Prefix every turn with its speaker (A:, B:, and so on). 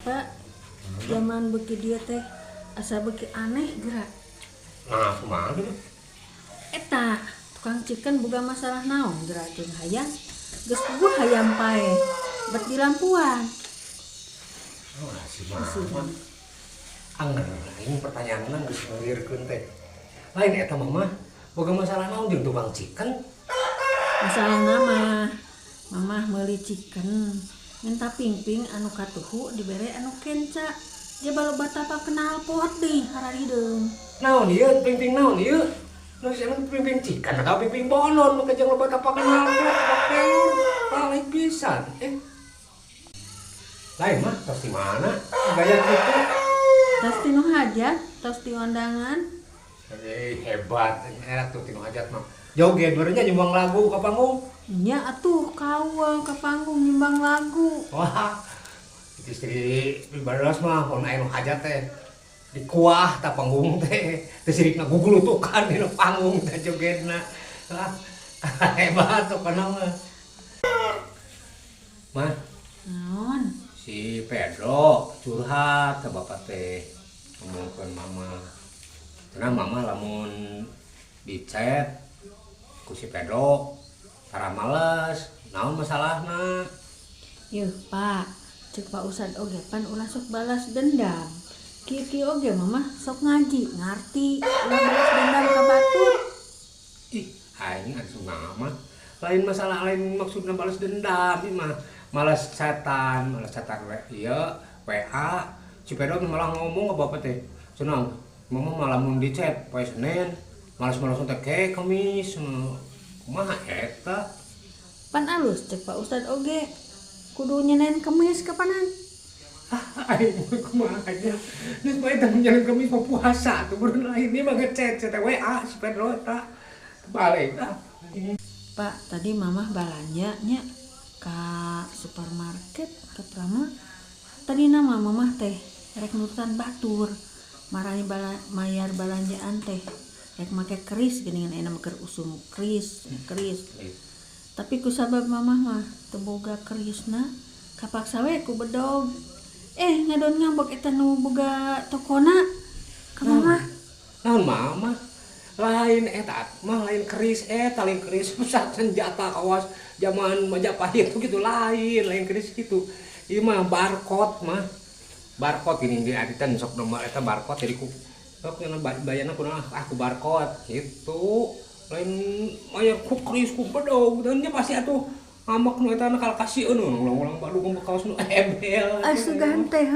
A: Pak. Zaman beki dia teh asa beki aneh gerak.
B: Nah, kumaha gitu?
A: Eta tukang chicken boga masalah naon gerak jeung hayang. Geus puguh hayam pae. Bet di lampuan.
B: Oh, si mama. Angger, ini pertanyaanna geus ngalieureun teh. Lain eta mama, boga masalah naon jeung tukang chicken?
A: Masalah nama Mamah meuli chicken. Minta pingping anu katuhu dibere anu kenca. Dia balobata apa kenal pot deh hararideung.
B: Naon ieu pingping naon ieu? Nu sia pingping chicken atau pingping bonon maka jeung loba apa kenal pot bakeur. Lain pisan. Lain mah tos di mana? Gaya kitu.
A: Tas tinu hajat, tos ti undangan.
B: Hebat, enak tuh tinu hajat mah. Joget beurnya nyumbang lagu ka panggung.
A: Nya atuh kawa ka panggung nyimbang lagu.
B: Wah, itu istri baros mah mun aya nu hajat teh dikuah ta panggung teh teu sirikna gugulutukan dina panggung teh jogetna. Ah, hebat tuh kana mah. Mah,
A: Naon?
B: si Pedro curhat ke bapak teh ngomongkeun mama. Cenah mama lamun di chat ku si Pedro tara males, naon masalahna?
A: Yuh Pak, cek Pak Ustad oge pan ulah sok balas dendam. Kieu oge mamah sok ngaji, ngarti ulah balas dendam ka batur.
B: Ih, aing ada mama. Lain masalah lain maksudna balas dendam, ieu mah malas chatan ieu WA. Si Pedro malah ngomong ke bapak teh, cenah mama malah mun di chat poe Senin, malas-malas teh ke Kamis. Kumaha eta?
A: Pan alus cek Pak Ustad oge. Kudu nyenen Kemis kapanan?
B: Aing kumaha aja. Geus bae teh nyalan Kamis mah puasa tuh bener lain ieu mah ngechat WA si Pedro eta. Balik dah.
A: Pak, tadi mamah balanja nya ka supermarket ke Prama. Tadi nama mamah teh rek nurutan batur. Marani mayar balanjaan teh rek make keris geuningan aya mah keur usum keris. Tapi ku sabab mamah mah teu boga kerisna, kapaksa we ku bedog. Ngadon ngambek eta nu boga tokona ka mamah.
B: Naon mama? Lain eta mah lain keris lain keris pusat senjata kawas zaman Majapahit tuh gitu lain keris gitu. Ieu mah barcode mah. Barcode ini di aditan sok nomor eta barcode jadi ku sok bayana kunaon aku barcode gitu. Lain mayar ku keris ku bedog dan nya pasti atuh ngamak nu eta nakal kasieun ulang-ulang badu kaos nu ebel.
A: Asugan teh